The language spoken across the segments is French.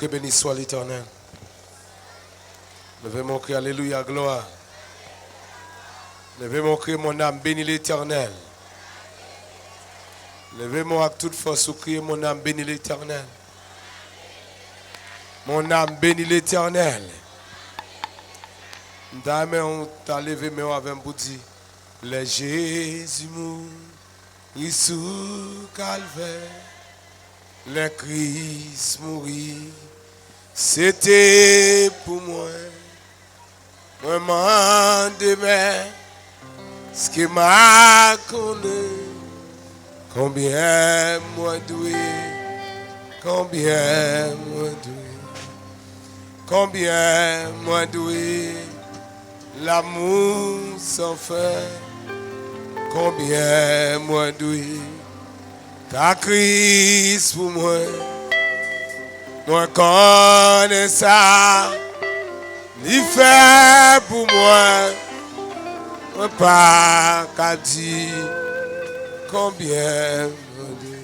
béni soit l'Éternel. Levez mon cri, alléluia, gloire. Levez mon cri, mon âme, bénis l'Éternel. Levez-moi avec toute force au cri, mon âme, bénis l'Éternel. Mon âme, bénis l'Éternel. Dame, on t'a levé, mais on avait un bout dit. Le Jésus mourit sous calvaire. Le Christ mourit. C'était pour moi. Moi, m'en demain. Ce qui m'a connu. Combien moi doué. Combien moi doué. Combien moi doué. L'amour sans fin. Combien moi doué. Ta Christ pour moi. Moi connais ça. Il fait pour moi. Moi pas qu'à dire. Combien moi doué.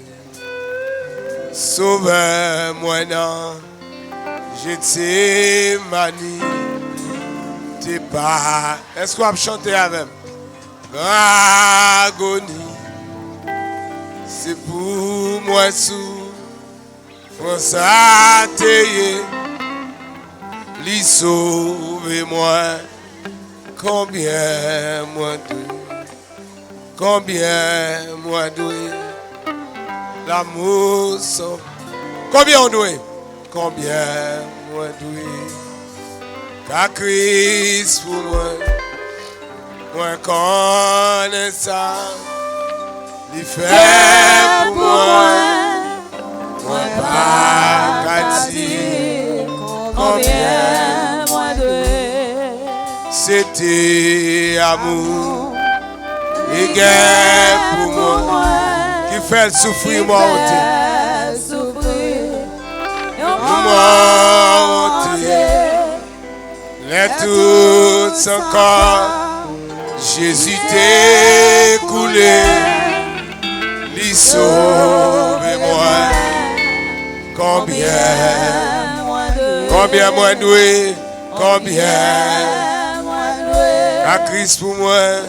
Sauve-moi non. Je t'ai mani. T'es pas. Est-ce qu'on va chanter avec? Agonie. C'est pour moi sous François Théier. Lui sauve-moi. Combien moi doué. Combien moi doué. L'amour sans. Combien on doué. Combien moi doué. Car Christ pour moi. Moi connais ça. Il fait pour moi. Moi pas qu'à dire. Combien moi doué. C'était amour. Et guerre pour moi. Qui fait souffrir moi ôter. Moi ôter. Les tout son corps. Jésus t'est coulé. Lui sauve-moi. Combien moi doué. Combien à Christ pour moi.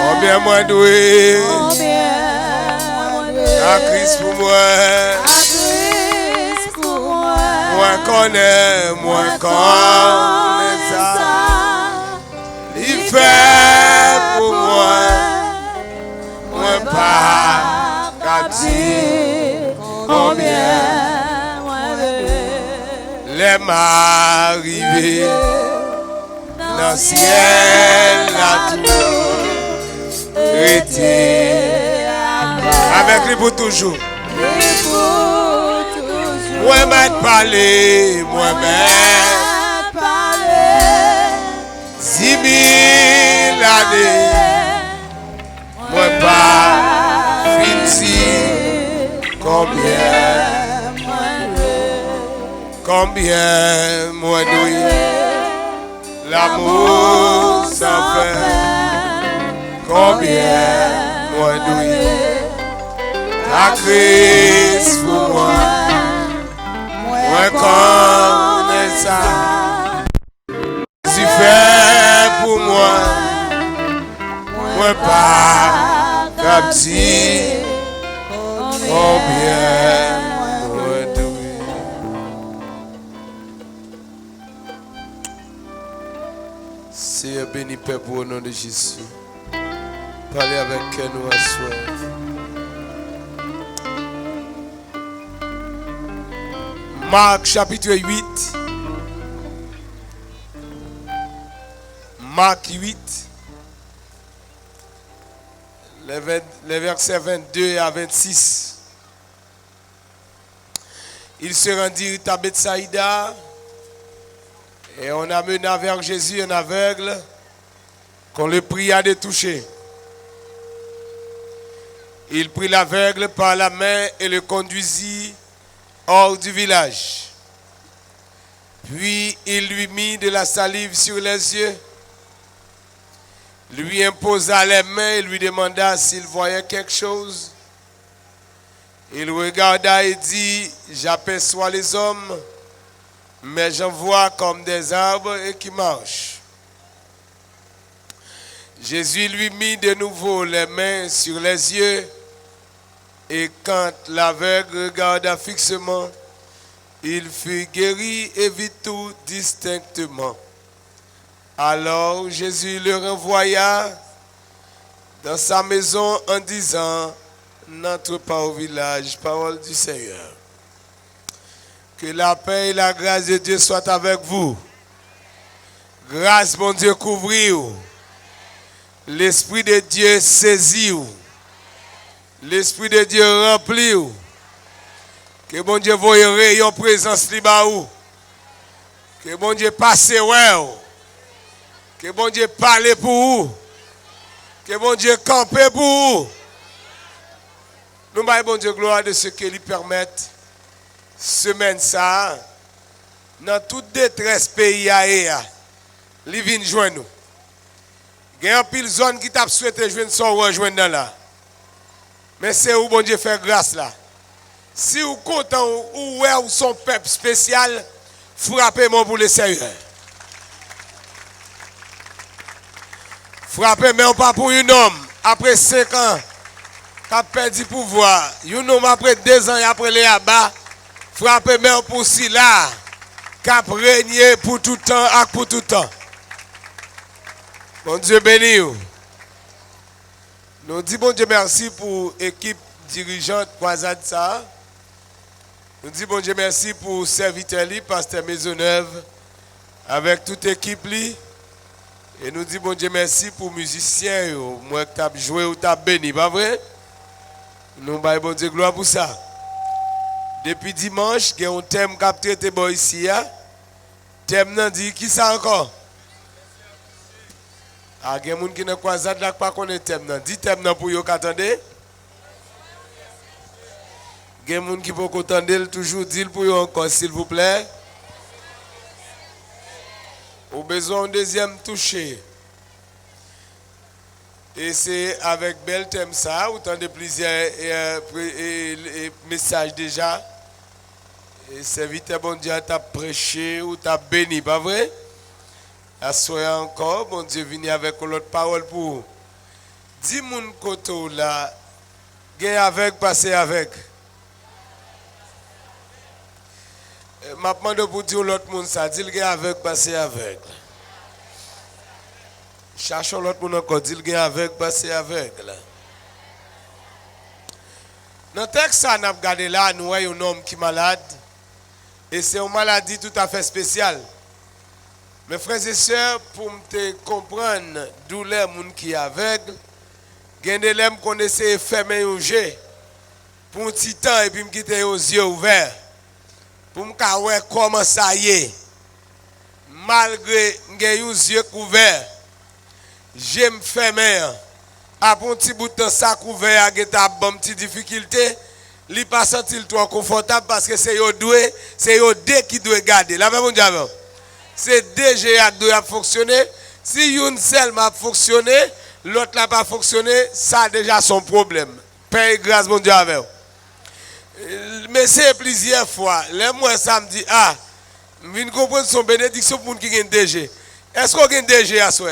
Combien moi doué. À Christ pour moi. Moi connais ça. Il fait pour moi. Moi pas qu'à dire. Combien les m'arriver dans le ciel la tout était avec lui pour toujours. Moi-même parler, moi-même parler 10 000 années. Moi pas fini. Combien moi doué. L'amour sans fin. Combien moi doué. La Christ pour moi. Moi connais ça. Tu fais pour moi. Moi pas comme si. Combien moi doué. Seigneur béni Père pour au nom de Jésus. Parlez avec nous à soi. Marc chapitre 8. Marc 8. Les versets 22 à 26. Il se rendit à Bethsaïda et on amena vers Jésus un aveugle qu'on le pria de toucher. Il prit l'aveugle par la main et le conduisit hors du village. Puis il lui mit de la salive sur les yeux, lui imposa les mains et lui demanda s'il voyait quelque chose. Il regarda et dit, j'aperçois les hommes, mais j'en vois comme des arbres et qui marchent. Jésus lui mit de nouveau les mains sur les yeux, et quand l'aveugle regarda fixement, il fut guéri et vit tout distinctement. Alors Jésus le renvoya dans sa maison en disant, n'entre pas au village, parole du Seigneur. Que la paix et la grâce de Dieu soient avec vous. Grâce, mon Dieu, couvrir. L'Esprit de Dieu saisit. L'Esprit de Dieu remplit. Que bon Dieu voie rayon présence libre. Que bon Dieu passe ouais. Que bon Dieu parle pour vous. Que bon Dieu campe pour vous. Nous baillons bon Dieu gloire de ce que lui permettent semaine ça dans toute détresse pays à li vinn joindre nous. Il y a une pile zone qui t'a souhaité joindre son rejoindre dans là. Mais c'est où bon Dieu fait grâce là. Si vous content ou ouais ou son peuple spécial, frappez-moi pour le Seigneur. Frappez-moi pas pour un homme après 5 ans qui a perdu pouvoir. Un homme après 2 ans et après les abats, frappez-moi pour si là qui a régné pour tout temps et pour tout temps. Bon Dieu béni. Nous disons bon Dieu merci pour l'équipe dirigeante croisade ça. Nous disons bon Dieu merci pour serviteur pasteur Maisonneuve avec toute l'équipe li. Et nous disons bon Dieu merci pour musiciens moi qui t'a joué ou t'a béni, pas vrai? Nous baillons bon Dieu gloire pour ça. Depuis dimanche, il y a un thème qui a traité ici. Thème nan dit qui ça encore? Ah, il y a des gens qui ne croisent pas connaître thème nan. Dis thème nan pour yo qu'attendez. Il y a des gens qui peuvent attendre toujours dire pour yo encore s'il vous plaît. Au besoin d'un deuxième touché. Et c'est avec bel thème ça, autant de plusieurs messages déjà. Et c'est vite bon Dieu t'a prêché ou t'a béni, pas vrai? Assoyez encore, bon Dieu venu avec l'autre parole pour 10 moun koto là, gain avec, passer avec. Ma demande pour dire l'autre monde ça, dit gain avec, passer avec. Cherchons l'autre monde encore, dit gain avec, passer avec. Dans le texte, ça, nous avons regardé là, nous voyons un homme qui est malade. Et c'est une maladie tout à fait spéciale. Mes frères et sœurs, pour me comprendre d'où les gens qui sont aveugles, il y a des gens qui essaient de fermer les yeux pour un petit temps et puis me quitter les yeux ouverts. Pour me voir comment ça y est. Malgré que j'ai les yeux couverts, j'aime fermer. Après un petit bout de temps, ça couvert, il y a une petite difficulté. Il n'est pas senti trop confortable parce que c'est eux deux qui doivent garder. La même chose. C'est déjà qui doit fonctionner. Si une seule m'a fonctionné, l'autre n'a pas fonctionné, ça a déjà son problème. Paix et grâce, mon Dieu, avec vous. Mais c'est plusieurs fois. Les mois, ça me dit, ah, je viens comprendre son bénédiction pour qui a un DG. Est-ce qu'on a un DG à soi?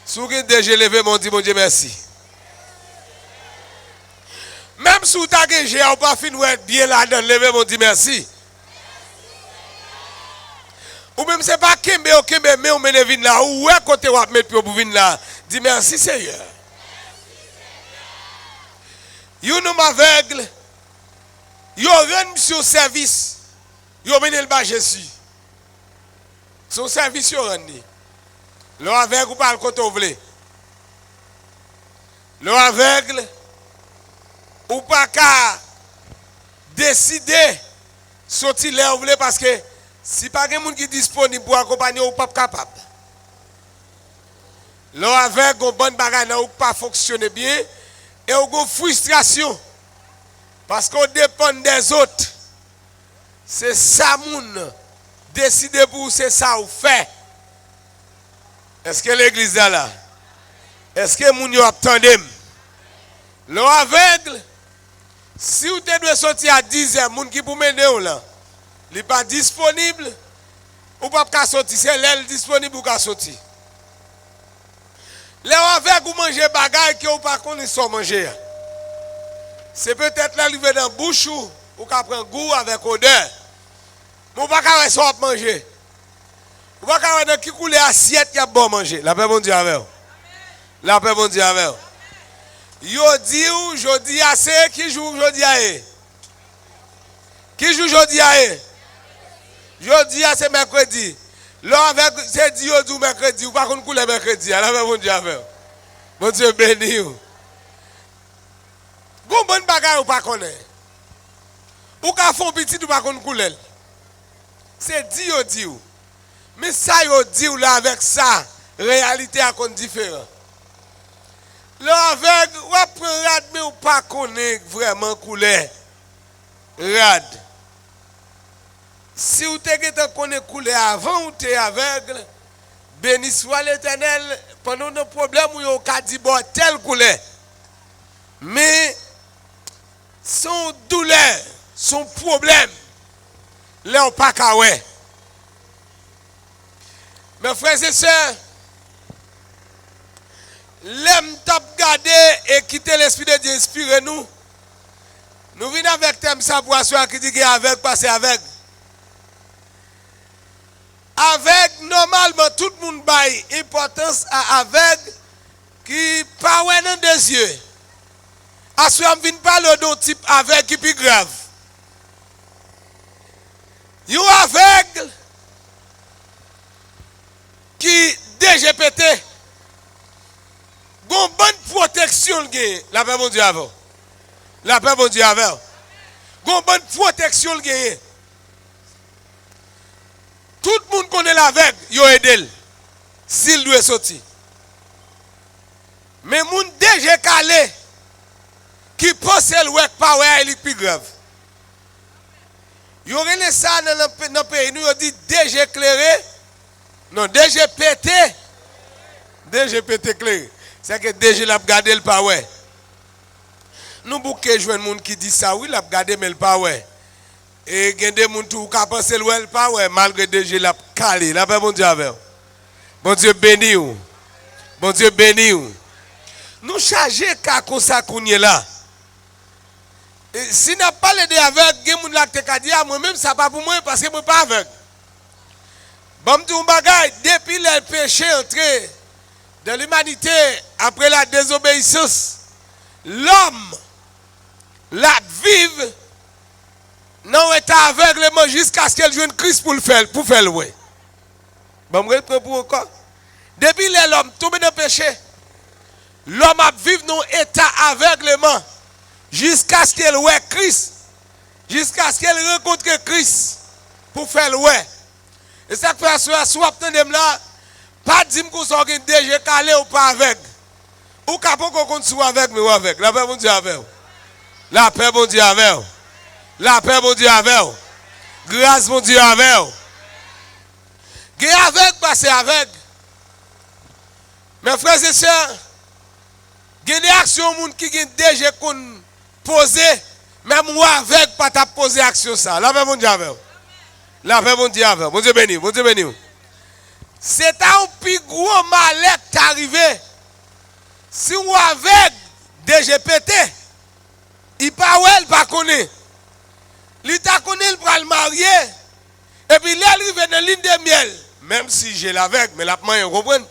Si vous avez un DG, levez mon Dieu, merci. Même si vous avez un DG, vous pas fini bien là-dedans, levez mon Dieu, merci. Ou même c'est pas Kembe, mais on mène vin là, ou est côté ou mettre pour venir là. Dis merci Seigneur. Vous nous aveugle, vous rendez sur service, vous menez le bas Jésus. Son service vous rendez. Le aveugle ou pas le côté ouvré. Le aveugle ou pas qu'à décider sortir l'air ouvré parce que si pas quelqu'un qui est disponible pour accompagner ou pas capable. Là avec une bonne bagarre ou pas fonctionner bien et une frustration parce qu'on dépend des autres. C'est ça moun décider pour c'est ça ou fait. Est-ce que l'église est là? Est-ce que moun yo attendem? Là aveugle Si vous devez sortir à 10h, moun qui pour mener ou là, il n'est pas disponible, ou pas qu'à sortir, c'est l'aile disponible ou qu'à sortir. Là avec vous manger bagaille que vous pas connaître sans manger. C'est peut-être l'arrivée dans bouche ou qu'à prendre goût avec odeur. Mais vous pas qu'à ça manger. Vous pas qu'à dans qui coule assiette qui a bon manger. La paix bon Dieu avec vous. La paix bon Dieu avec vous. Yo dit ou jodi a c'est qui joue jodi a e. Qui joue jodi a e? Jodi a c'est mercredi. Là avec c'est dit yo du mercredi ou pas qu'on coule mercredi. La paix bon Dieu avec vous. Bon Dieu béni ou. Gon bonne bagarre ou pas connaît. Ou ka font petit ou pas qu'on coule. C'est dit ou. Mais ça yo dit ou là avec ça, réalité a kon différent. Là avec ou après rad mais ou pas connaît vraiment couleur. Rad. Si ou te connaît couleur avant ou te aveugle, béni soit l'Éternel pendant nos problèmes ou yo ka di bon telle couleur. Mais son douleur, son problème, là on pas ka ouais. Mes frères et sœurs, l'aime top garder et quitter l'esprit de Dieu inspire nous. Nous venons avec thème savoir qui dit qu'il est avec, passer avec. Avec, normalement, tout le monde baille importance à avec qui pas dans des yeux. À ce moment, on vient parler d'un type avec qui est plus grave. You avec qui DGPT, gon bonne protection la paix bon Dieu avant. La paix bon Dieu avant. Gon bonne protection gagne. Tout le monde connaît l'aveugle, yo aidé s'il doit sortir. Mais moun DG calé qui pense le work power il est plus grave. Yo relé ça dans pays nous dit DG éclairé. Non, DGPT. DGPT clair. C'est que DG l'a gardé le power. Nous bouquet joindre monde qui dit ça oui, l'a gardé mais le power. Et il y a des gens qui pensent le power malgré DG l'a calé. La paix bon Dieu avec. Bon Dieu béni ou. Bon Dieu béni ou. Nous charger ka comme ça kounye là. Si n'a pas les aveugle, il y a des gens qui disent moi-même ça pas pour moi parce que moi pas aveugle. Bon, depuis le péché entré dans l'humanité, après la désobéissance, l'homme la vive dans l'état aveuglement jusqu'à ce qu'elle joue Christ pour faire le ouais. Bon, je reprends pour encore. Depuis l'homme tombé dans le péché, l'homme a vécu dans l'état aveuglement jusqu'à ce qu'elle voit Christ, jusqu'à ce qu'elle rencontre Christ pour faire le ouais. Et ça fait soit attendez là, pas dire que vous avez déjà calé ou pas avec. Ou capable qu'on soit avec mais ou avec. La paix bon Dieu avec. La paix bon Dieu avec. La paix bon Dieu avec. Grâce bon Dieu avec. Gé avec passer avec. Mes frères et sœurs, il y a des actions qui ont déjà posé, même ou avec pas ta poser action ça. La paix bon Dieu avec. La paix bon Dieu avec. Bon Dieu béni, bon Dieu béni. C'est un plus gros malheur qui est arrivé. Si vous avec DGPT, il pas connaît. Il t'a connaît, il prend le marié. Et puis il arrive dans la ligne de miel. Même si j'ai l'avec, mais la main, vous comprenez?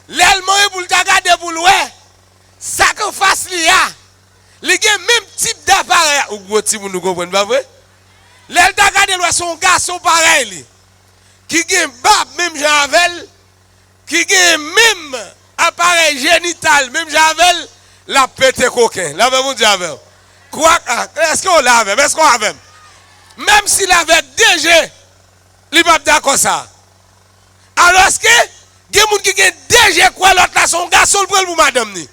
L'allemand pour le garder pour l'oué. Ça qu'on fasse l'IA. Il y a le même type d'appareil. Ou gros type, vous comprenez pas vrai? L'Elta garde son garçon pareil. Qui a bab même Javel. Qui a même appareil génital, même Javel. La pété coquin. La même Javel. Quoi? Est-ce qu'on l'a avec? Est-ce qu'on a avec? Même s'il avait DG, il n'est pas d'accord ça. Alors est-ce que il y a des gens qui ont DG quoi l'autre là son garçon pour madame ni?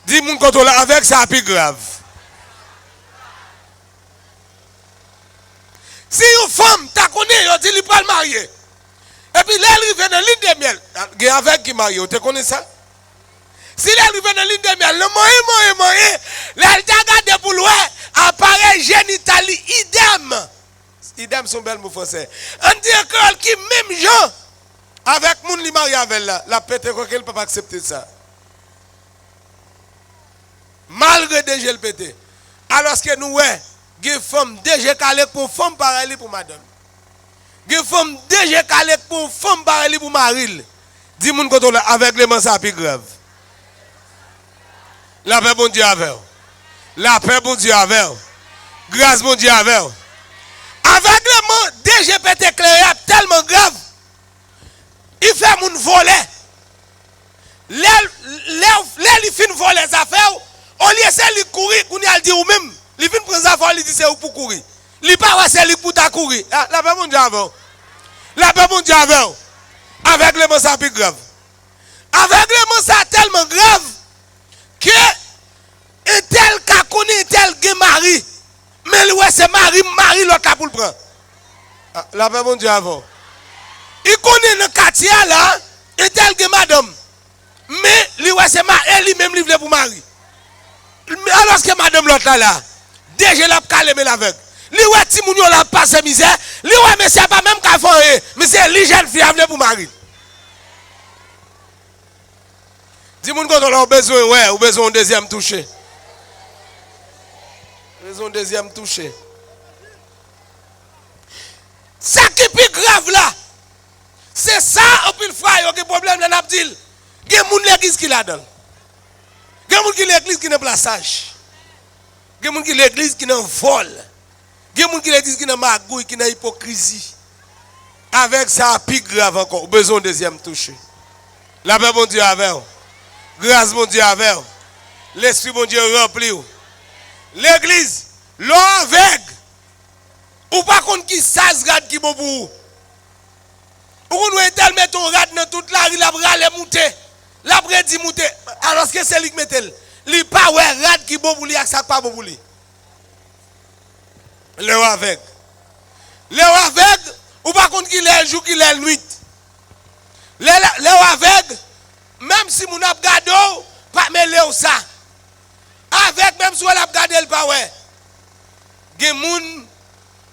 Dis mon quand on l'a avec ça plus grave. Si une femme t'a connu, elle dit qu'il peut le marier. Et puis là, il vient dans l'île de miel. Il y a avec qui marie, tu connais ça? Si elle arrive dans ligne de miel, le moyen, elle t'a gardé pour loin, appareil génitali, idem. Idem son bel mot français. On dit que qui même gens, avec moun li marié avec la pété quoi qu'elle peut pas accepter ça. Malgré déjà le pété. Alors que nous, ouais, des femmes déjà calées pour femme pareil pour madame. Des femmes déjà calées pour femme pareil pour mari. Dis moun quand on avec les mains ça plus grave. La paix bon Dieu avec. La paix bon Dieu avec. Grâce bon Dieu avec. Avec les mains déjà pété clair tellement grave. Il fait moun voler. Les fin voler les affaires. On lui essaie de courir, on lui dit ou même, il vient prendre sa il dit c'est pour courir. Il pas c'est pour ta courir. La paix mon Dieu avec. La paix mon Dieu avec. Avec les mots ça plus grave. Avec les mots ça tellement grave que un tel qu'a connu un tel qui mari. Mais ouais c'est mari l'autre là pour le prendre. La paix mon Dieu avec. Il connaît le quartier là, un tel que madame. Mais lui ouais c'est mari, elle lui-même livre pour mari. Alors que madame l'autre là, déjà l'a calé mais l'aveugle. Li ouais ti moun yo la passe misère, li ouais mais c'est pas même qu'à faire, mais c'est li jeune fille venir pour mari. Dis moun quand on a besoin ouais, ou besoin deuxième toucher. Besoin deuxième toucher. Ça qui est plus grave là. C'est ça au pile frère qui problème dans l'abdil. Gen moun l'église qui là-dedans. Il y a des gens qui l'église qui n'a pas sage. Il y a des gens qui l'église qui n'a vol. Il y a des gens qui l'église qui n'a magouille, qui n'a hypocrisie. Avec ça, plus grave encore. Besoin de deuxième touche. La paix, mon Dieu, avec. Grâce, mon Dieu, avec. L'esprit, mon Dieu, rempli. L'église, l'eau avec. Ou pas contre qui sage rade qui bon pour vous. Ou nous tel mettre un rade dans toute la rue, la bras les monter. La dit monter. Alors que c'est lui qui met li pas ouais rad qui bon pour lui ak ça pas bon pour lui. Le avec. Le avec ou pas contre qui le jour qui le nuit. Le avec même si mon a gardé pas mêler ça. Avec même si on a gardé le pas ouais. Gen moun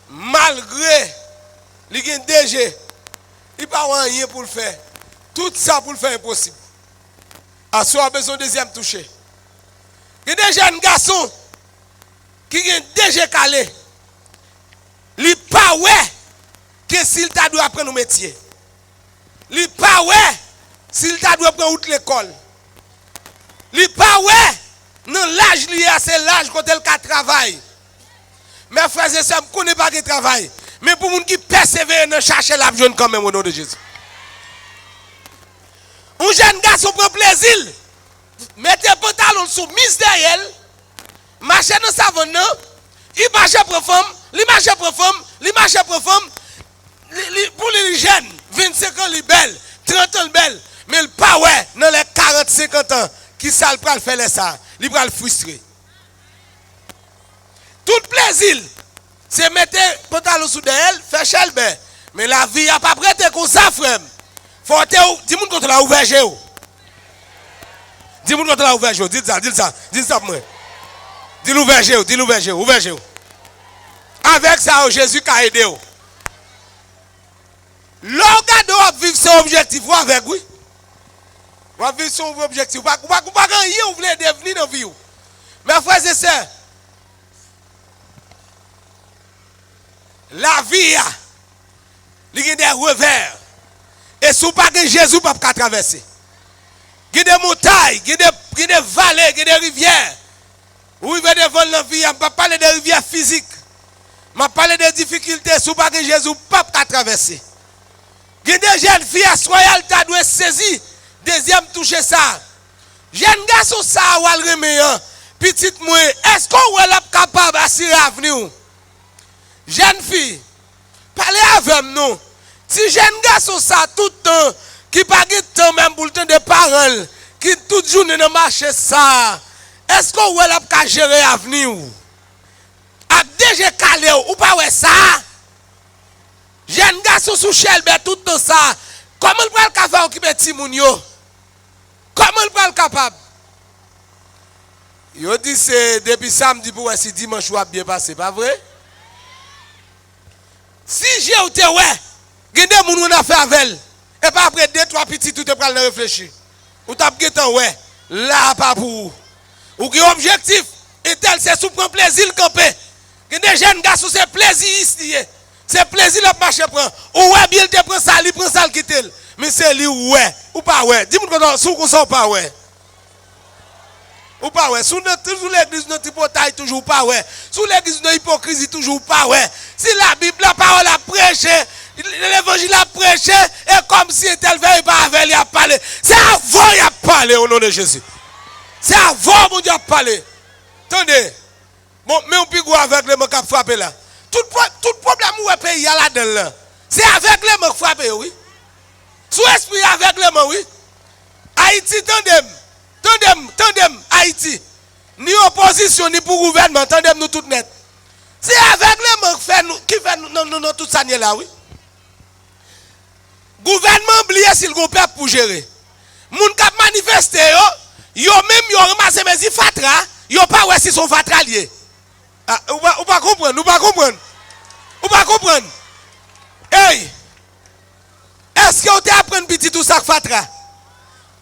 malgré li gen DG il pas rien pour le faire. Tout ça pour le faire impossible. À soi besoin de deuxième toucher. Il y a des jeunes garçons qui ont déjà calé. Ils pas ouais que s'il t'a dû apprendre un métier. Ils pas ouais s'il t'a dû apprendre l'école. Ils pas ouais non l'âge lié à c'est l'âge quand elle travaille. Mes frères et sœurs, je ne connais pas qui travaille. Mais pour les gens qui persévèrent dans chercher la jeune quand même au nom de Jésus. Un jeune garçon prend plaisir. Mettez un pantalon sous mise derrière. Marchez dans sa savon. Il marche pour femme. Il marche pour femme. Il marche pour femme. Pour les jeunes, 25 ans, il est belle. 30 ans, il est belle. Mais il pas ouais dans les 40, 50 ans. Qui ça le pral faire ça? Il pral frustrer. Tout plaisir. C'est mettre un pantalon sous derrière. Faire chelbe. Mais la vie n'a pas prêté comme ça, frère. Faut te dis-moi quand la ouvert géo. Dis-moi quand la ouvert géo, dis ça pour moi. Dis l'ouvert géo, ouvert géo. Avec ça Jésus a aidé. L'organe doit vivre son objectif avec oui. On va vivre son objectif. Pas rien vous voulez devenir dans vie. Mes frères et sœurs, la vie il y a des revers. Et si vous n'avez pas Jésus, vous ne pouvez pas traverser. Il y a des montagnes, il y a des vallées, il y a des rivières. Vous vivez devant la vie, je ne parle pas de rivières physiques. Je parle de difficultés. Si vous n'avez pas Jésus, vous ne pouvez pas traverser. Il y a des jeunes filles à Soyal, tu dois saisir. Deuxième, toucher ça. Jeune garçon, ça, ou al remeyan. Petite moi, est-ce qu'on est capable d'assurer l'avenir? Jeune fille, parlez avec nous. Si jeune garçon ça tout le temps, qui pas de temps même pour le temps de parole, qui toute journée dans marché ça, est-ce qu'on est capable de gérer l'avenir? A déjà calé ou pas ouais ça? Jeune garçon sous chelbe tout le temps ça. Comment il peut le faire occuper Timounio? Comment il peut le capable? Yo dit c'est depuis samedi pour si dimanche ou a bien passé, pas vrai? Si j'ai ou te ouais, gen des moun on a fait avec et pas après 2-3 petits tout te pral réfléchir. Ou t'a getan ouais, là pas pour ou qui objectif et tel c'est sous prendre plaisir camper. Gen des jeunes garçons c'est plaisir ici. C'est plaisir la marcher prend. Ou ouais bien te prend ça, il prend ça quitter. Mais c'est lui ouais ou pas ouais. Dis-moi comment sous qu'on sort pas ouais. Ou pas ouais, sous l'église notre hypothèse toujours pas ouais. Sous l'église notre hypocrisie toujours pas ouais. Si la Bible la parole a prêché, l'évangile a prêché et comme si tel veille pas avec il a parlé. C'est avant il a parlé au nom de Jésus. C'est avant mon Dieu a parlé. Attendez. Bon, mais on peut go avec les mots qui frappé là. Tout problème où est pays là-dedans là. C'est avec les mots qui frappé oui. Sous esprit avec les mots oui. Haïti tandem Haïti. Ni opposition ni pour gouvernement, tandem nous tout net. C'est avec les mots qui fait nous tout ça là oui. Gouvernement oublié s'il go peuple pour gérer. Moun k'ap manifester yo même yo ramassé mes fatra, yo pas ouais si son fatra lié. Ah, ou pas comprendre. Hey! Est-ce que vous avez appris petit tout ça fatra?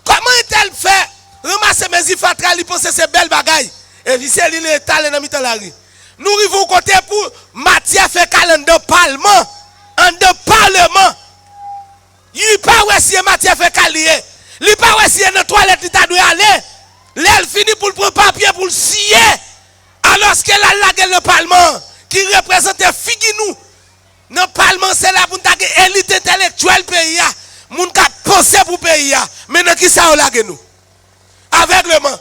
Comment est-elle fait ramasser mes fatra, il pense que c'est belle bagaille. Et puis c'est l'île étalé dans mitan la rue. Nous arrivons côté pour matière fécale en de parlement. En de parlement. Il pas ouais si matière fécale lié. Il pas ouais si dans toilette il t'a doit aller. L'elle finit pour prendre papier pour le scier. Alors qu'elle a la gueule dans le parlement qui représente Figuinou. Dans le parlement c'est là pour une élite intellectuelle pays. Moun ka penser pour pays. Mais dans qui ça on la nous? Aveuglement.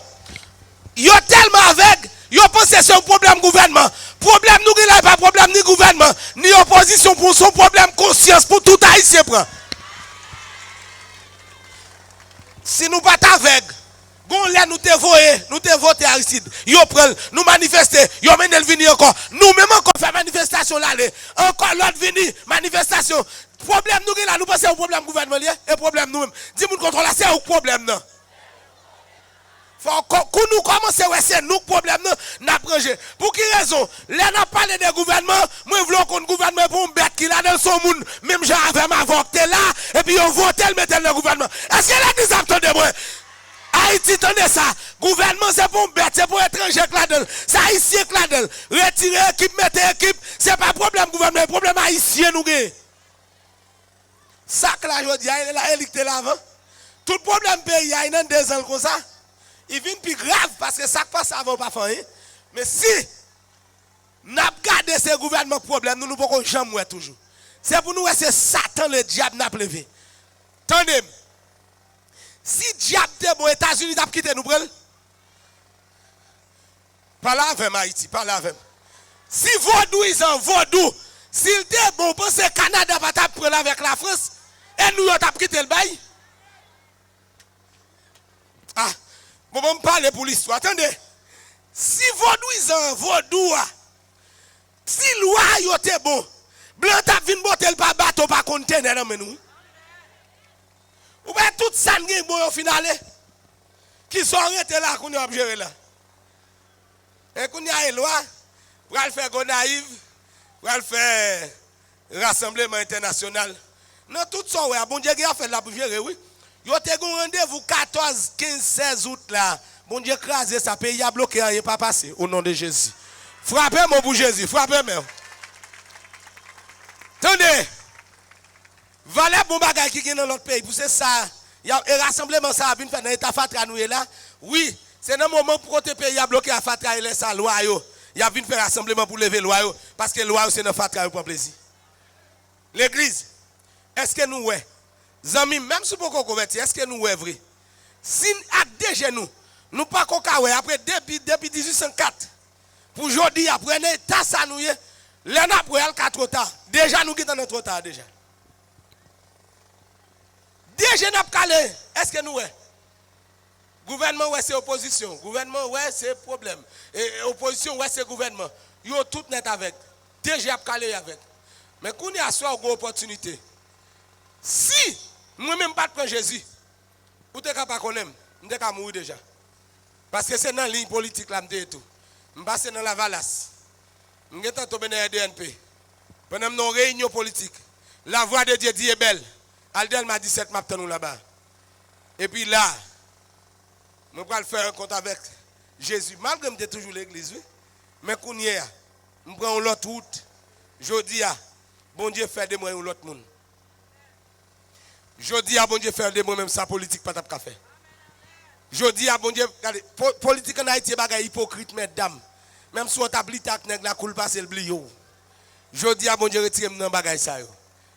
Yo tellement aveugle, yo pense c'est un problème gouvernement. Problème nous là pas problème ni gouvernement, ni opposition pour son problème conscience pour tout haïtien prend. Si nous pas aveugle, gon là nous te voter Aristide. Yo prend, nous manifester, yo men el venir encore. Nous même encore faire manifestation là, encore l'autre venir manifestation. Problème nous là, nous pensons au problème gouvernement et problème nous même. Dis-moi contrôle c'est un problème non. Faut qu'on nous commence ouais c'est nous problème n'a prangé. Pour qui raison? Là n'a parlé des gouvernements, moi voulons qu'on gouvernement pour me bête qui là dans son monde, même j'ai avec ma voté là et puis on vote le mettre le gouvernement. Est-ce que l'église attend de moi? Haïti attendez ça. Gouvernement c'est pour me bête, c'est pour étranger là-dedans. C'est haïtien là-dedans. Retirer équipe, mettre équipe, c'est pas problème gouvernement, problème haïtien nous gagne. Ça que là je dis, il est là électé là avant. Tout problème pays, il y a 2 ans comme ça. Il vient plus grave parce que ça passe avant pas faire. Mais si nous gardons ces gouvernements problème, nous ne pouvons jamais toujours. C'est pour nous c'est Satan le diable n'a levé. Attendez. Si diable était bon, États-Unis t'a quitté nous prendre. Parle avec Haïti, parle avec. Si vaudou ils en vaudou, s'il était bon, pense Canada va t'a prendre avec la France et nous t'a quitté le bail. Ah bon, on parle pour l'histoire. Attendez. Si vaudouisant, vaudou, si loi yote bon, blanc t'a vin botel pas bateau pas conteneur dans nous. Ou bien tout ça n'gé bon au final qui sont arrêtés là qu'on a gérer là. Et qu'on y a loi, pour faire Gonaïve, pour faire rassemblement international. Non tout ça ouais, bon Dieu a fait là pour gérer oui. Yo te gon rendez-vous 14, 15, 16 août là. Bon Dieu crasé ça pays a bloqué rien pas passé au nom de Jésus. Frappez-moi pour Jésus, frappez-moi. Attendez. Voilà bon bagay qui est dans l'autre pays pour c'est ça. Il y a un rassemblement ça a vinn faire dans état fatra nous là. Oui, c'est dans moment pour te pays a bloqué à fatra et laisse loi yo. Il y a vinn faire rassemblement pour lever loi yo parce que loi c'est dans fatra pour plaisir. L'église est-ce que nous ouais Zami, même si vous convertir, est-ce que nous sommes vrai? Si déjà nous pas qu'on après depuis 1804, pour aujourd'hui, après l'état ça nous est, l'année après elle 4 tard. Déjà nous quittons notre tard déjà. Déjà nous calé, est-ce que nous ouais? Gouvernement ouais c'est opposition, gouvernement ouais c'est problème. Et opposition ouais c'est gouvernement. Yo tout net avec. Déjà calé avec. Mais qu'on y a soit une opportunité. Si moi-même pas de prendre Jésus, ou t'es capable qu'on aime, m'te capable mourir déjà. Parce que c'est dans la ligne politique là, et tout. Je passe dans la Valasse. Je suis tombé dans la DNP. Pendant nos réunions politiques, la voix de Dieu dit est belle. Aldel m'a dit 7 matin nous là-bas. Et puis là, je vais faire un compte avec Jésus. Malgré que je suis toujours l'église, oui. Mais quand je prends l'autre route, je dis, bon Dieu fait de moi ou l'autre monde. Je dis, bon Dieu fait de moi même sa politique pas de faire. Je dis, bon Dieu, regardez, politique en Haïti, c'est hypocrite, mesdames. Même si on t'a blité avec la coule passe le blio. Je dis, bon Dieu, retire-moi dans bagay ça.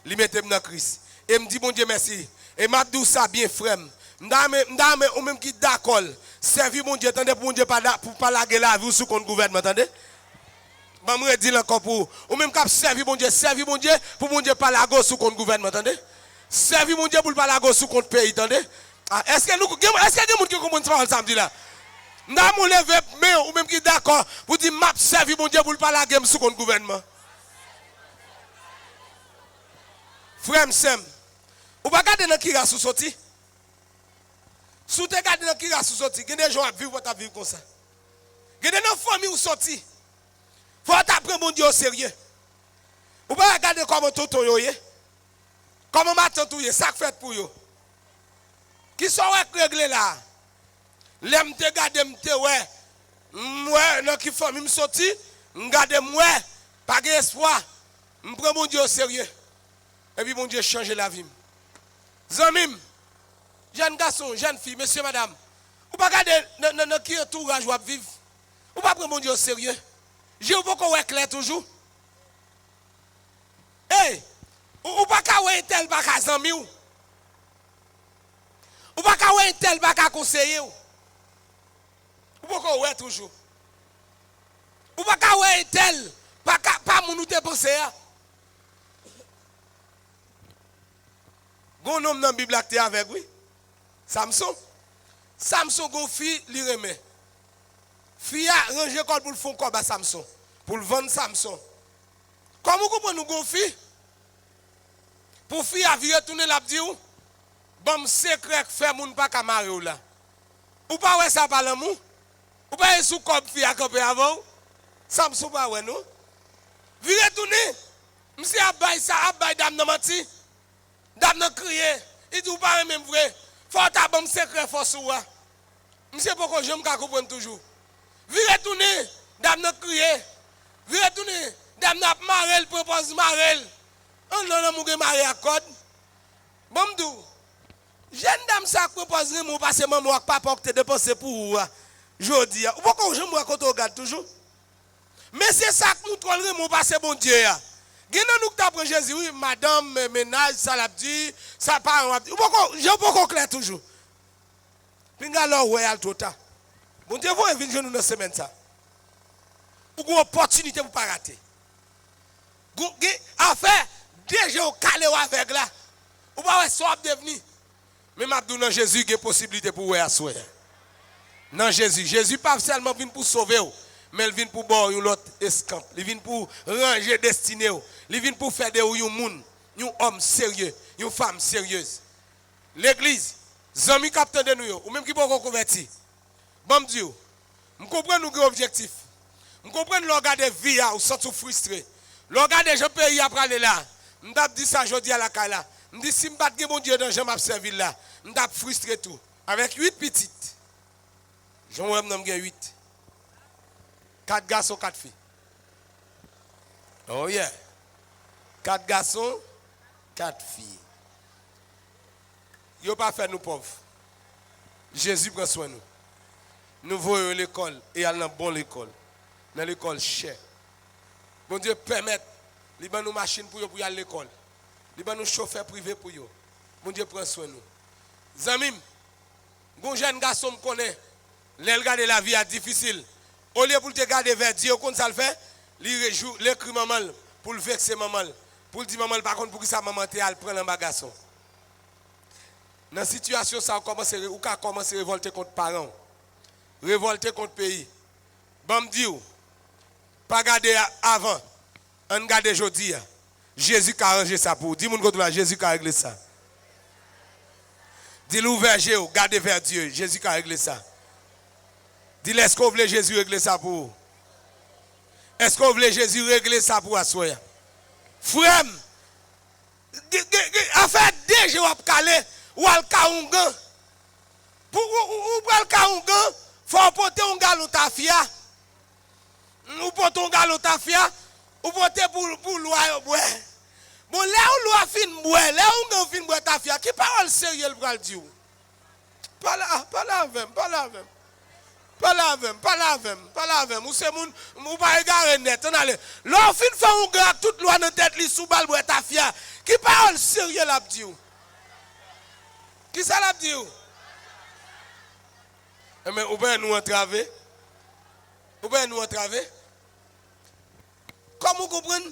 Li mettez-moi dans Christ. Et me dit, bon Dieu, merci. Et m'a dit ça bien, frère. M'dame, ou même qui d'accord. Servir mon Dieu, attendez, pour mon Dieu, pour pas laguer la vie sous contre gouvernement, attendez. Je me dis encore pour ou même cap servir mon Dieu, pour mon Dieu, pas laguer sous contre gouvernement, attendez. Servir mon Dieu pour pas laguer sous contre pays, attendez. Est-ce que nous, est-ce qu'il y a des gens qui comprennent ça samedi là? Nous lever, mais ou même qui d'accord pour dire, m'a servir mon Dieu pour pas laguer sous contre gouvernement. Frère Sem, ou pas garder dans qui a sous sorti? Sous te garder dans qui a sous sorti, il y a des gens qui vivent votre vie comme ça. Il y a des familles où sorti. Faut apprendre mon Dieu au sérieux. Ou pas regarder comment tout yo yé. Comment matin tout yé, ça fait pour yo. Qui sont réglés là? L'aime te garder m'te ouais. Moi dans qui famille me sorti, m'garder moi, pas d'espoir. M'prend mon Dieu au sérieux. Et puis mon Dieu change la vie. Zamim, jeune garçon, jeune fille, monsieur, madame, ou pas regarder dans qui entourage ou vivre. Ou pas prendre mon Dieu au sérieux. J'ai ou pas qu'on clair toujours. Hey, ou pas qu'on ait tel pas qu'à zami ou. Ou pas qu'on ait tel pas qu'à conseiller ou. Ou pas qu'on ait toujours. Ou pas qu'on ait tel pas mon ou te penser. Gon homme dans la Bible qui avec oui. Samson. Samson gon fille li remet. Fille a rangé col pour le fond corps à Samson. Pour le vendre Samson. Comment vous comprenez nous gon fille? Pour fille a viré tourner la dit ou bon secret faire moun pas ka marrer ou là. Ou pas ouais ça par l'amour? Ou pas sous corps fille a campé avant? Samson pas ouais non? Viré tourner. Monsieur abay ça abay dame nan menti. Dame nan crier, il dit ou pas même vrai. Faut ta bon secret force ou. Monsieur pourquoi j'aime ka comprendre toujours. Vire tourner, dame nan crier. Vire tourner, dame nan marel propose marel. On non mou ge mari à code. Bon m'dou. Jeune dame ça propose mon passer maman ak papa que te dépenser pour ou. Jodi. Ou pourquoi j'aime moi quand on regarde toujours. Mais c'est ça que nous trollerait mon passer bon Dieu. Gena nous t'apprend Jésus, oui, madame, ménage, ça l'a dit, ça part, je peux clair toujours. Puis alors, ouais, al tota. Bon Dieu, vous invitez nous dans la semaine ça. Ou une opportunité pour pas rater. Affaire, déjà au calé ou avec là. Ou pas ouais, soit devenu. Mais m'abdou dans Jésus, il y a possibilité pour ouais assoyer. Dans Jésus, Jésus pas seulement venu pour sauver vous. Mais il vient pour boire une autre escampe. Il vient pour ranger destiné. Il vient pour faire de un monde, un homme sérieux, une femme sérieuse. L'église, zami capteur de nous, ou même qui peut convertir. Bon Dieu, je comprends nos objectifs. Je comprends le regard de vie ou sont frustré. Le regard de gens pays après aller là. Je dis ça aujourd'hui à la Kala. Je dis si je ne bats pas mon Dieu dans j'aime servir là, je suis frustré tout. Avec 8 petites. J'en ai 8. 4 garçons, 4 filles. Oh yeah. 4 garçons, 4 filles. Ils n'ont pas fait nous pauvres. Jésus prend soin de nous. Nous voyons l'école et allons dans une bonne école. Dans l'école chère. Bon Dieu permet, il y a nos machines pour aller à l'école. Il y a nos chauffeurs privés pour eux. Bon Dieu prend soin de nous. Zamim, un jeune garçon me connaît. Il regarde la vie est difficile. Au lieu pour te garder vers Dieu, comme ça le fait, il écrit maman pour le vexer maman. Pour dire maman, par contre, pour que sa maman te prenne un bagason. Dans la situation, ça a commencé à révolter contre les parents. Révolter contre le pays. Bon, me dit, pas garder avant, on garde aujourd'hui. Jésus a arrangé ça pour vous. Dis-moi que Jésus a réglé ça. Dis-le vers Dieu, gardez vers Dieu. Jésus a réglé ça. Dis, est-ce que vous voulez Jésus régler ça pour vous? Est-ce que vous voulez Jésus régler ça pour vous? Frère, en fait, déjà, vous avez calé, ou al kaungan. Pour le kaungan, il faut porter un galon tafia. Ou porter un galon tafia, ou porter pour loi. Bon, là où loi fin boire, là où on fin boire tafia, qui parole sérieux pour le dire? Pas là avec. Ou c'est moun, ou pas égarer net. L'on fin fait un gars toute loi dans tête li sous balle boire tafia. Qui parole sérieux là dire? Qui ça l'a dit? Mais ou bien nous entraver? Comment vous comprenez?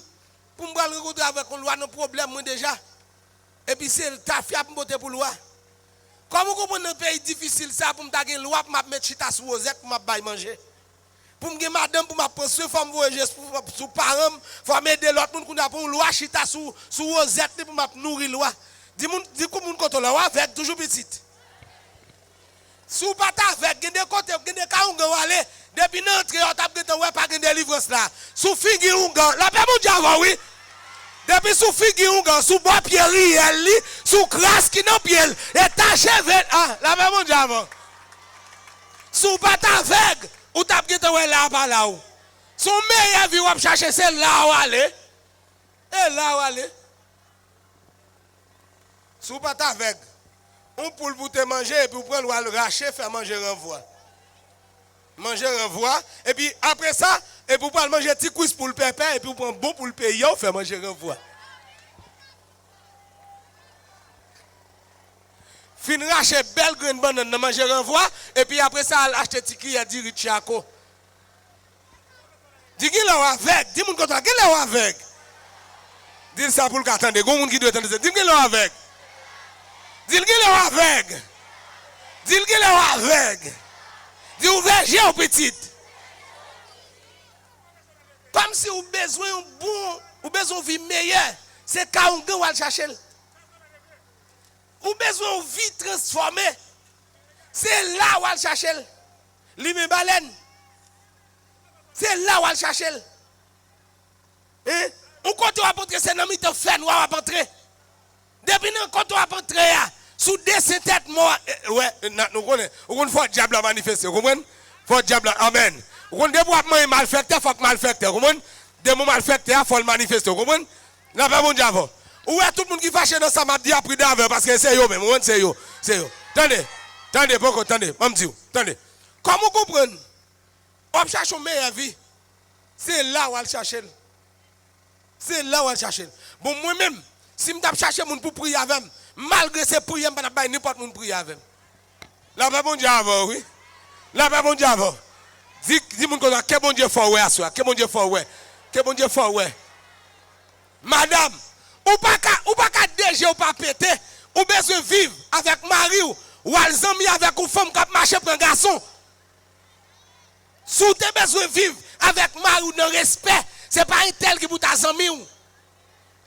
Pour me rencontrer avec un loi, nos problèmes déjà. Et puis c'est ta fille pour me pour loi. Comment vous comprenez un pays difficile ça pour me faire une loi pour me mettre chita sous osette pour me manger? Pour me dire madame pour me prendre femme voyager sous parents, faut m'aider l'autre monde pour une loi chita sous osette pour me nourrir loi. Dis comment on compte là avec toujours petite. Sous pas avec des côtés des kaungan aller depuis n'entrée on t'a gêné ouais pas de délivrance là. Sous figure ungan la paix mon diable oui. Depuis sous figure ungan sous bois pierre riel sous crasse qui non pied et taché ah la paix mon diable. Sous pas avec ou t'a gêné ouais là pas là où. Son meilleur vie on chercher c'est là où aller. Et là où aller. Sous pas avec on poule pour te manger et puis vous prenez le racher, faire manger renvoi. Manger renvoi, et puis après ça, et puis vous prenez manger petit cuisse pour le pépé, et puis vous prenez bon pour le payer, vous faites manger renvoi. Fin racher belle graine banane, manger renvoi, et puis après ça, acheter petit cuillère de richiako. Dis qu'il est avec, dis-moi qu'il est avec. Dis ça pour le qu'attendre, il y a un qui doit attendre, dis qu'il est avec. Dis-le qu'il est avec. Dis-le qu'il est avec. Dis ouvert j'ai un petit. Comme si vous avez besoin d'un bon, vous avez besoin de vie meilleure. C'est quand on va chercher. Vous avez besoin de vie transformée. C'est là où on va chercher. L'ime baleine. C'est là où on va chercher. On compte à rentrer, c'est dans le temps fait, on va rentrer. Depuis quand on va rentrer, sous des têtes morts, ouais, nous connaissons, on faut le diable manifester, vous comprenez? Faut le diable, amen. Vous comprenez, pour être malfecteur, il faut que malfecteur, vous comprenez? Des moments malfecteurs, il faut le manifester, vous comprenez? Là, pas mon diable. Ou est tout le monde qui fâche dans ça, m'a dit après d'avant, parce que c'est eux même, vous c'est eux. Attendez, pourquoi, attendez, attendez. Comment vous comprenez? On cherche une meilleure vie. C'est là où on cherche. C'est là où on cherche. Bon, moi-même, si je cherche mon pour prier avec, malgré ces prières, je ne peux pas n'importe qui prier avec. Là, pas bon Dieu avant, oui. Là, pas bon Dieu avant. Dis-moi que bon Dieu faut ouais à soi. Que bon Dieu faut ouais. Que bon Dieu faut ouais. Madame, ou pas qu'à déjeuner ou pas péter, ou besoin de vivre avec mari ou alzami avec une femme qui marche pour un garçon. Si tu as besoin de vivre avec mari ou dans respect, ce n'est pas un tel qui vous t'a zami ou.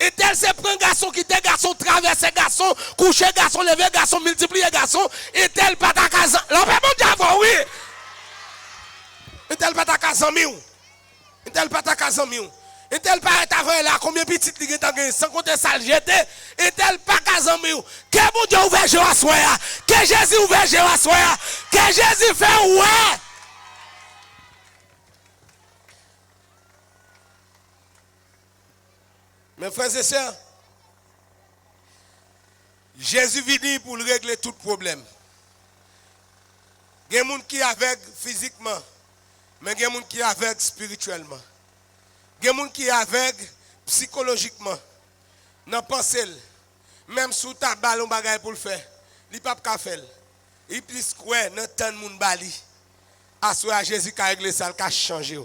Et tel c'est prendre garçon qui était garçon, traverser garçon, coucher garçon, lever garçon, multiplier garçon, et tel pas ta casa. L'on peut mon diable, oui. Et tel pas ta casa miou. Et tel pas ta casa miou. Et tel pas ta vraie là, combien de petites ligues t'as gagné, sans compter ça le jeter. Et tel pas casa miou. Que mon Dieu ouvert Jéhovah à soi. Que Jésus ouvert Jéhovah à soi. Que Jésus fait ouais. Mes frères et sœurs, Jésus vient pour régler tout problème. Il y a des gens qui sont aveugles physiquement, mais il y a des gens qui sont aveugles spirituellement. Il y a des gens qui sont aveugles psychologiquement. Dans la pensée, même sous ta balle, on bagaille pour le faire. Il n'y a pas de faire. Il plus quoi, dans tant de monde bali. Assoir Jésus qui a réglé ça, qui a changé.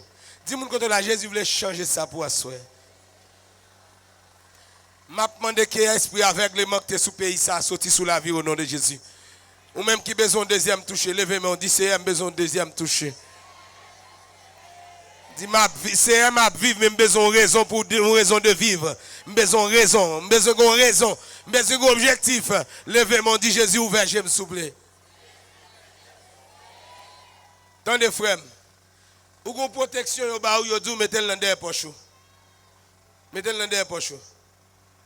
Dis-moi que Jésus voulait changer ça pour assoir. Je demande que l'esprit aveugle manque sous le pays, ça sorti sous la vie au nom de Jésus. Ou même qui besoin de deuxième toucher, levez-moi, on dit c'est un besoin de deuxième toucher. Dis c'est ma vivre, mais besoin de raison pour une raison de vivre. Besoin de raison, besoin de raison, besoin d'objectif. Levez-moi, on dit Jésus ouvert, je me souple. Tendez frère. Ou gon protection yo ba ou yo dou mettez dans derrière poche. Mettez dans derrière poche.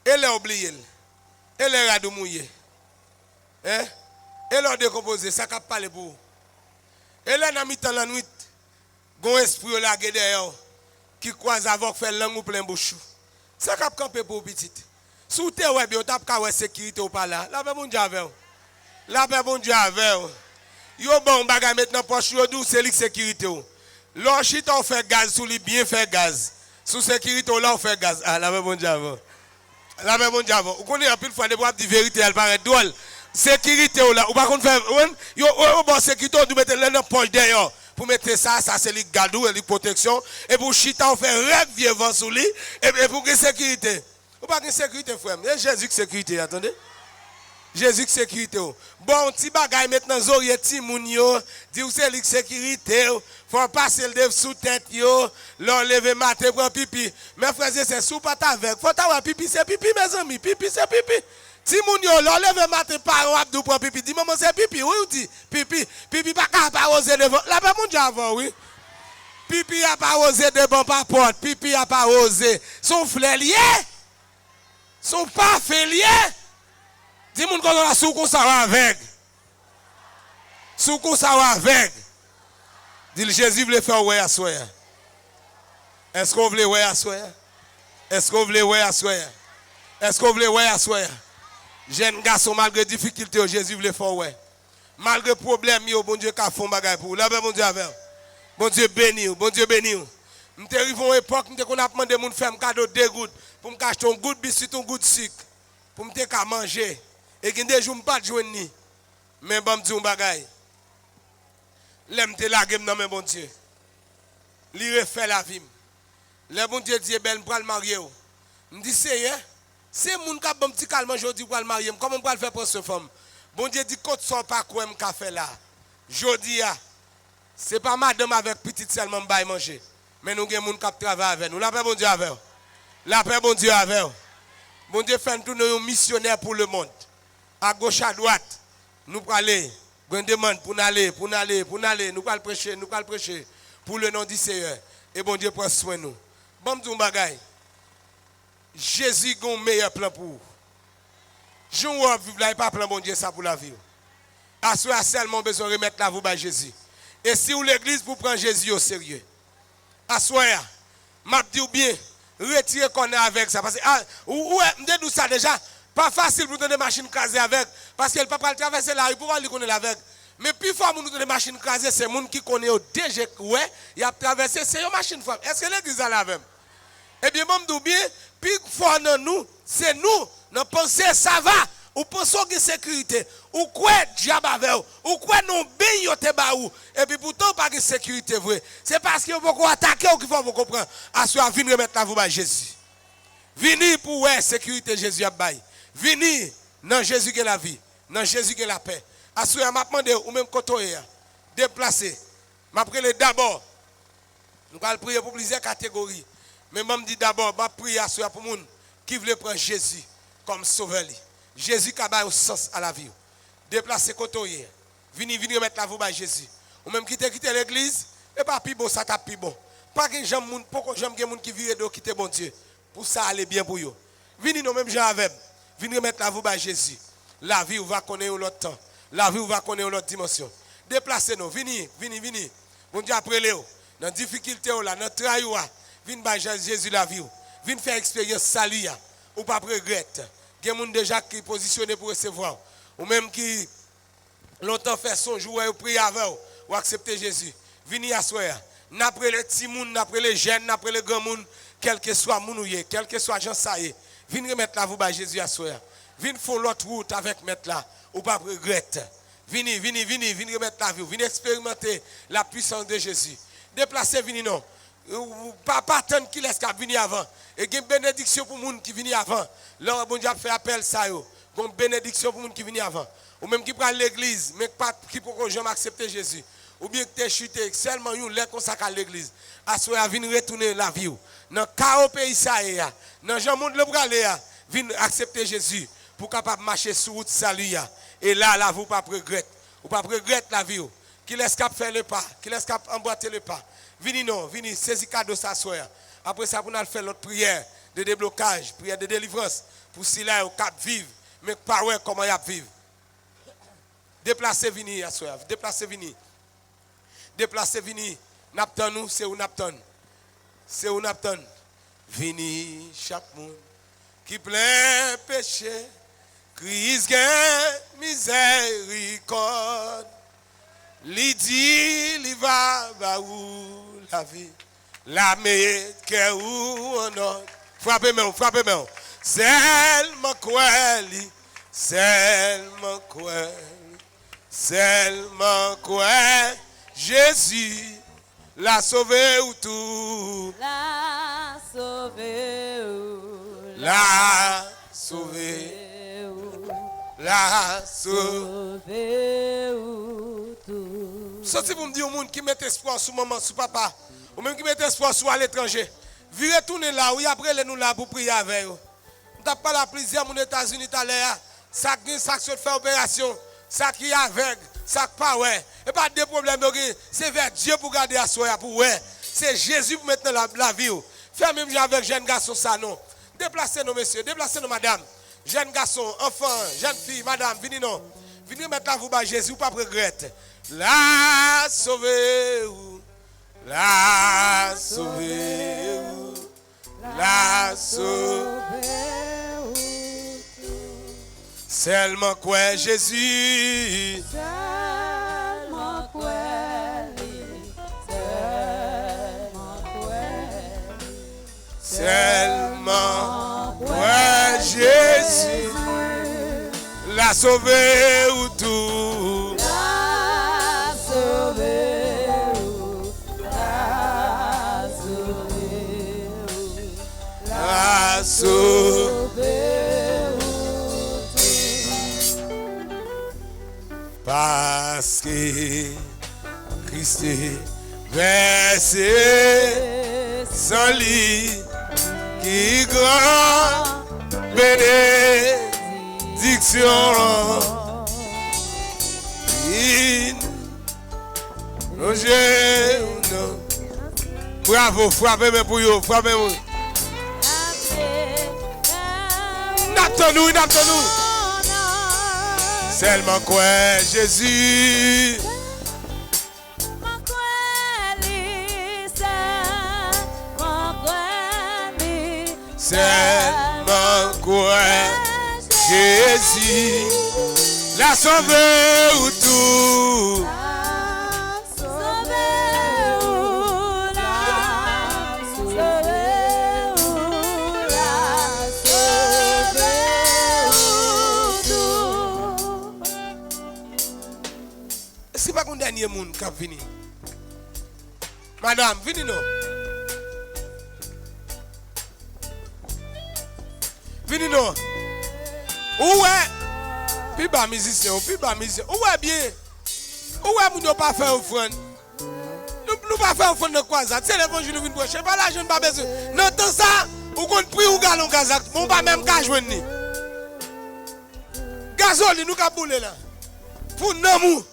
Et les oublier. Et les radou mouillé. Hein? Et leur décomposer, ça cap parler pour vous. Et là dans mi-temps la nuit, gon esprit la derrière qui croise avec faire langue ou plein bouche. Ça cap camper pour petite. Sous te ouais bien tap ka ouais sécurité ou pas là. La paix bon Dieu avec. La paix bon Dieu avec. Yo bon bagay maintenant poche yo dou c'est li sécurité ou. L'orchite on fait gaz sous lui bien fait gaz. Sous sécurité là on fait gaz. Ah la paix bon Dieu avec. La paix bon Dieu avec. Vous connaissez un peu de fois de boire de vérité elle paraît drôle. Sécurité ou là ou pas qu'on fait yo bon sécurité on doit mettre dans poche derrière. Pour mettre ça c'est les gadou et les protection et pour chita on fait rêve vieux vent sous lui et pour que sécurité. Ou pas de sécurité frère. Et Jésus qui sécurité, attendez. Jésus qui sécurité. Bon petit bagay maintenant zorier ti moun yo, di ou c'est li sécurité, faut passer le sous tête yo, l'enlever matin prend pipi. Mes frères c'est sous pas avec. Faut ta pipi c'est pipi mes amis, pipi c'est pipi. Ti moun yo l'enlever matin par ou prend pipi. Dis maman c'est pipi, oui ou dit pipi, pipi pas arroser devant. La pas moun avant oui. Pipi a pas arroser devant pas porte, pipi a pas arroser. Son frère lié. Son pas fait lié. Dis-moi qu'on a sous qu'on ça va avec. Sous qu'on ça va avec. Dis Jésus voulait faire ouais à soi. Est-ce qu'on voulait ouais à soi? Est-ce qu'on voulait ouais à soi? Est-ce qu'on voulait ouais à soi? Jeune garçon malgré difficulté Jésus voulait faire ouais. Malgré problème yo bon Dieu qu'a font bagay pour. Là bon Dieu avec. Bon Dieu béni, bon Dieu béni. M'te arrivé une époque m'te qu'on a demandé moun faire cadeau de gouttes pour me acheter un goût de biscuit, un goût de sucre pour me te manger. Et qu'il des jours pas de joindre ni. Mais bon me dit un bagay. L'aime te laguer dans mes bon Dieu. Li refait la vie. Le bon Dieu dit ben pour le marier. Me dit c'est moun ka bon petit calme aujourd'hui pour le marier. Comment on va le faire pour cette femme? Bon Dieu dit côté son pas quoi me ka fait là. Jodi a c'est pas madame avec petite seulement bail manger. Mais nous avons des gens qui travaillent avec nous. La paix, bon Dieu, avec. La paix, bon Dieu, avec. Bon Dieu fait tout nous missionnaires pour le monde. À gauche, à droite. Nous allons aller. Nous demande pour aller. Nous allons prêcher. Pour le nom du Seigneur. Et bon Dieu prend soin de nous. Bon, nous bagay. Jésus a un meilleur plan pour vous. Je ne veux pas plan bon Dieu ça pour la vie. À ce moment seulement besoin de remettre la vous à Jésus. Et si vous l'église, vous prenez Jésus au sérieux. Assoya, m'a dit bien, retirer qu'on est avec ça. Parce que, me ça déjà, pas facile pour donner des machines crasées avec, parce qu'elle ne peut pas traverser la rue pour voir qu'on est avec. Mais plus fort, nous donner des machines crasées, c'est les gens qui connaissent déjà, ouais, il a traversé, c'est une machine femme. Est-ce que l'église a la même? Eh bien, moi, je dis bien, plus fort dans nous, c'est nous, nous pensons ça va. Ou pensons que sécurité, ou quoi diable avec ou quoi non bien te ba ou et puis pourtant pas de sécurité vrai. C'est parce que vous attaquer ou qu'il faut vous comprendre. À ce venir remettre la vous à Jésus. Venez pour ouais sécurité Jésus a bail. Venez dans Jésus qui est la vie, dans Jésus qui est la paix. À ce m'a demandé ou même côté déplacer. M'a prié d'abord. Nous allons prier pour plusieurs catégories. Mais moi me dit d'abord m'a prier à ce pour monde qui veut prendre Jésus comme sauveur. Jésus qui a un sens à la vie. Déplacer côté. Venez remettre la vous à Jésus. Ou même quitter l'église, et pas plus bon, ça tape plus bon. Pas que j'aime moun, pourquoi j'aime que moun qui vire de quitter bon Dieu. Pour ça aller bien pour eux. Venez nous même gens avec. Venez remettre la vous à Jésus. La vie va connaître l'autre temps. La vie va connaître l'autre dimension. Déplacez-nous. Venez. Bon Dieu après Léo. Dans difficulté là, dans travail venez à Jésus la vie. Venez faire expérience salut ou pas regretter. Il y a des gens déjà qui sont positionnés pour recevoir. Ou même qui longtemps fait son jour ou prier avant ou accepter Jésus. Venez à soi. N'après les petits moun, n'après les jeunes, n'après les grands moun, quel que soit moun quel que soit gens ça y est. Venez remettre la vous à Jésus à soi. Venez faire l'autre route avec mettre là ou pas regretter. Venez remettre la vie. Venez expérimenter la puissance de Jésus. Déplacez, venez non. Pas tant qui laisse qu'à venir avant. Et il y a une bénédiction pour les gens qui viennent avant. Là, bon Dieu a fait appel ça. Il y a une bénédiction pour les gens qui viennent avant. Ou même qui prennent l'église, mais qui ne peuvent jamais accepter Jésus. Ou bien que tu es chuté, seulement une lettre consacrée à l'église. À ce moment-là, viens retourner la vie. Dans le cas au pays, ça est. Dans le monde, le bras, viens accepter Jésus pour capable marcher sur route salut. Et là, vous ne pas regretter. Ou pas regretter la vie. Qui laisse cap faire le pas, qui laisse cap emboîter le pas. Vini non, vini, saisis cadeau ça soir. Après ça, pour nous faire l'autre prière de déblocage, prière de délivrance. Pour si là, au cap vivre, mais pas ouais comment y a vivre. Déplacez vini à soir, déplacez vini. Déplacez vini. Napton nous, c'est où Napton. C'est où Napton. Vini chaque monde qui plein péché, crise gain miséricorde. Li dit, va où la vie, la met que où on a. Frappez-moi. Seulement quoi, seulement quoi, Jésus l'a sauvé ou tout. La sauvé ou. La sauvé. La sauvé ou tout. Sorti pour me dire au monde qui met espoir sur maman, sur papa, ou même qui met espoir sur à l'étranger. Virez tourner là, oui, après nous là pour prier avec eux. On n'a pas la plaisir aux États-Unis tout à l'heure. Ça qui se fait opération, ça qui est aveugle, ça qui pas ouais. Et pas de problème, c'est vers Dieu pour garder à soi, pour ouais. C'est Jésus pour mettre la vie. Faire même avec jeune garçon ça non. Déplacez-nous messieurs, déplacez-nous madame. Jeune garçon, enfant, jeune fille, madame, venez non. Venez mettre la vous bas Jésus, pas regretter. La sauver, la sauver, la sauver. Seulement quoi Jésus. Seulement quoi. Seulement quoi Jésus. La sauver ou tout. La sauver ou. La sauver ou. La sauver ou tout. Parce que Christ est versé sans lit qui grand bénédiction. Bravo, frappez-moi pour vous, frappez-moi. N'attends-nous. Seulement quoi, Jésus. Seulement quoi, Jésus. La sauver ou tout. C'est pas qu'on dernier monde qui a venu. Madame, venez non. Venez non. Où est? Puis bas musicien. Où est bien? Où est nous pas faire offrande? Nous pas faire offrande de quoi ça? C'est l'évangile nous vient proche. Pas là, je ne pas besoin. Non, tant ça, ou qu'on prie ou galon kazak, mon pas même qu'à joindre ni. Gazole nous ka boule là. Pour nous.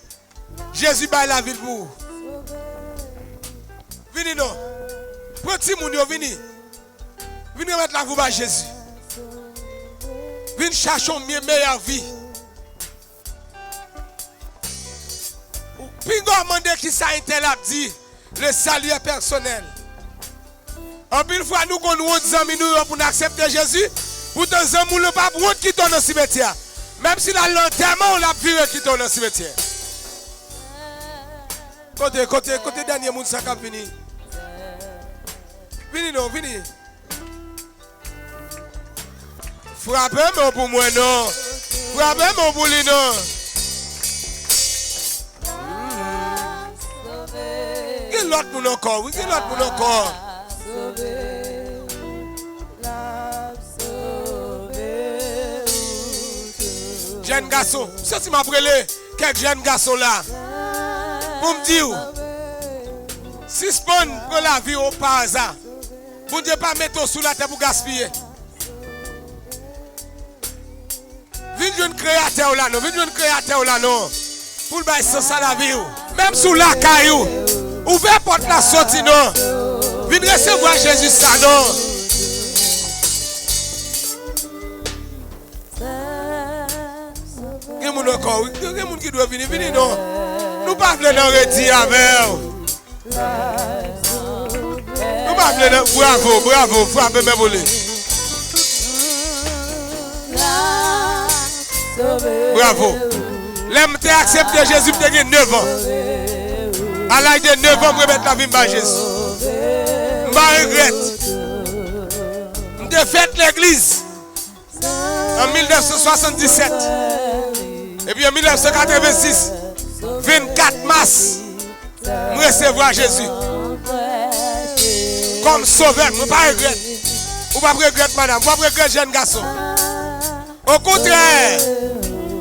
Jésus baille la ville pour. Venez non. Petit moun yo venez. Venez mettre la vous à Jésus. Venez chercher une meilleure vie. Pingo demande qui ça intel a dit le salut est personnel. En une fois nous qu'on nous amis nous pour accepter Jésus, pour dans un monde pas pour qui dans le cimetière. Même si la l'enterrement on l'a viré qui dans le cimetière. Côté dernier monde ça cap fini. Vini non, vini. Frappez-moi pour moi non. Frappez-moi pour lui non. Qui l'autre moun encore? Oui, qui l'autre moun encore? Jeune garçon, ça c'est ma brûlé. Quelques jeunes garçons là. Pour me dire, si spawn pour la vie au par hasard, vous ne pas mettre sous la tête pour gaspiller. Venez un créateur là, non. Venez un créateur là, non. Pour le bailler sans ça la vie. Même sous la caillou. Ouvrez porte la sortie non. Venez recevoir Jésus ça non. Il y a des gens qui doivent venir non. Nous pas voulons redire avec. Nous pas voulons bravo, frappez mes volets. Bravo. L'homme t'a accepté Jésus pour 9 ans. À l'âge de 9 ans, je vais mettre la vie par Jésus. Je regrette. Je fait l'église en 1977. Et puis en 1986, 24 mars, je recevoir Jésus comme sauveur. Je ne pas regretter. Je ne pas regretter, madame. Je ne pas regretter, jeune garçon. Au contraire,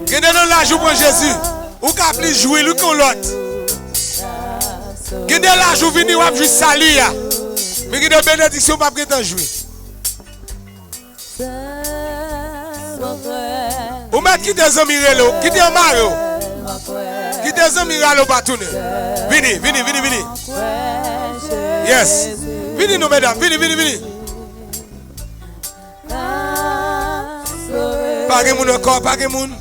quand on la joue pour Jésus, ou qu'à plus jouer lui qu'on l'autre. Quand on la joue venir ou juste salut, mais quand on bénédiction pas prétendre jouer. Ou mettre qui des amis relo, qui des mario, qui des amis relo pas tourner. Vini. Yes. Vini nous mesdames, vini. Pas de monde encore, pas de monde.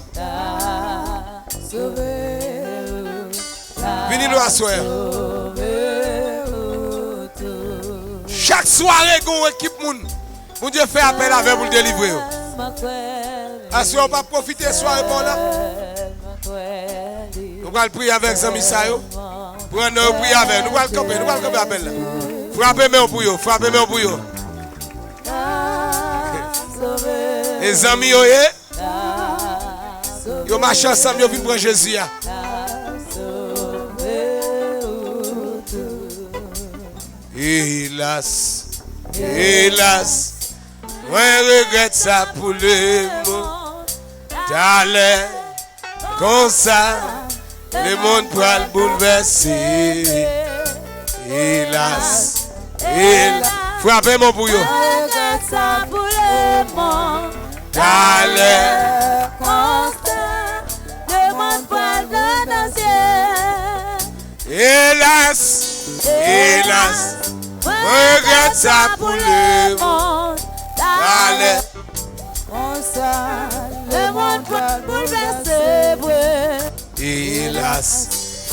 Venez nous asseoir. Chaque soirée, qu'on équipe moun. Mon Dieu fait appel avec pour le délivrer. Asseoir, on va profiter de soirée pour là. Nous allons prier avec Zami Sayo. Pour nous prier avec. Nous allons camper appel là. Frappez-moi pour vous, frappez-moi pour vous. Les amis, yo marche ensemble, yo vient prendre Jésus. Hélas, moi regrette ça pour le monde. T'allais comme ça, le monde pourra le bouleverser. Hélas, frappez-moi pour vous. Ça pour le monde. T'allais Constant, le monde pour le ciel. Hélas, regarde ça pour le monde. Allez, le monde pour bouleverser.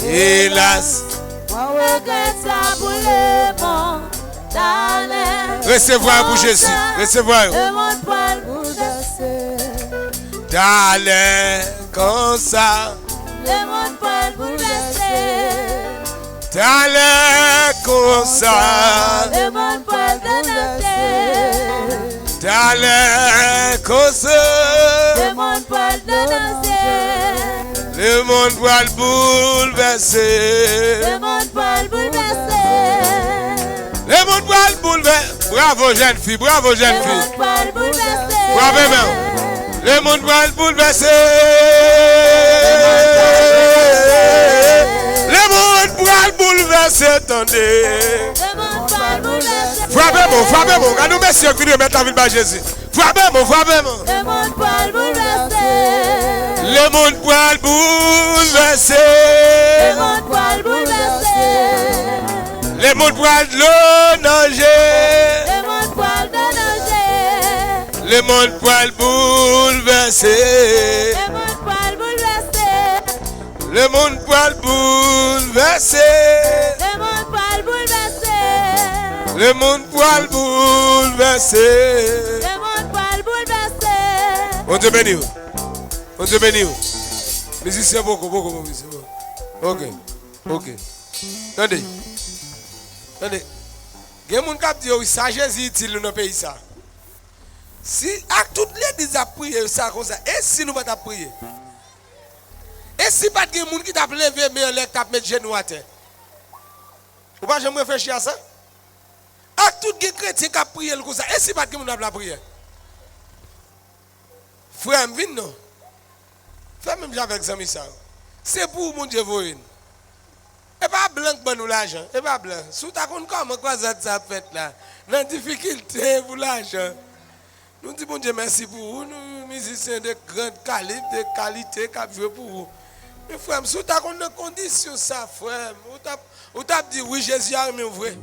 hélas, regarde ça pour le monde. recevoir pour Jésus, recevoir. Le monde pour bouleverser. T'allais comme ça, Le monde pour bouleverser. t'allais comme ça, Le monde pour bouleverser. t'allais comme ça, Le monde pour bouleverser. le monde va le bouleverser. Le monde pour bouleverser. Le monde va le bouleverser. Bravo jeune fille, bravo jeune Le fille. monde pour bouleverser. Bravo même. Le monde va le bouleverser. Le monde va le bouleverser, attendez. Le monde pour bouleverser. Frappez-moi. Regardez-nous, messieurs, qui viennent mettre la vie de Jésus. Frappez-moi. Le monde pour bouleverser. Le monde va le bouleverser. Le monde pour bouleverser. Le monde va le nager. Le monde pour nager. Le monde va le bouleverser. Le monde pour bouleverser. Le monde va le bouleverser. Le monde pour bouleverser. Le monde va le bouleverser. Le monde pour bouleverser. On te bénit. Musicien beaucoup, musicien. Ok. Attendez. Il y a des gens qui disent ça Jésus utile dans le pays ça. Si à toutes les gens a prié ça comme ça, et si nous pas prier? Et si pas de gens qui t'a levé mais on t'a mettre genou à terre. Ou pas jamais réfléchir à ça? À toutes les chrétiens qui a prié comme ça, et si pas de gens qui a prié? Frère, viens non. Fais même avec Zami ça. C'est pour mon Dieu voyer. Et pas blanc pour nous l'argent, et pas blanc. Sous ta compte comment quoi ça fait là? Dans difficulté pour l'argent. Nous disons bon Dieu merci pour vous, nous musiciens de grande qualité, qui jouent pour vous. Mais frère, si tu as une condition ça, frère, ou tu as dit oui, Jésus a aimé vrai.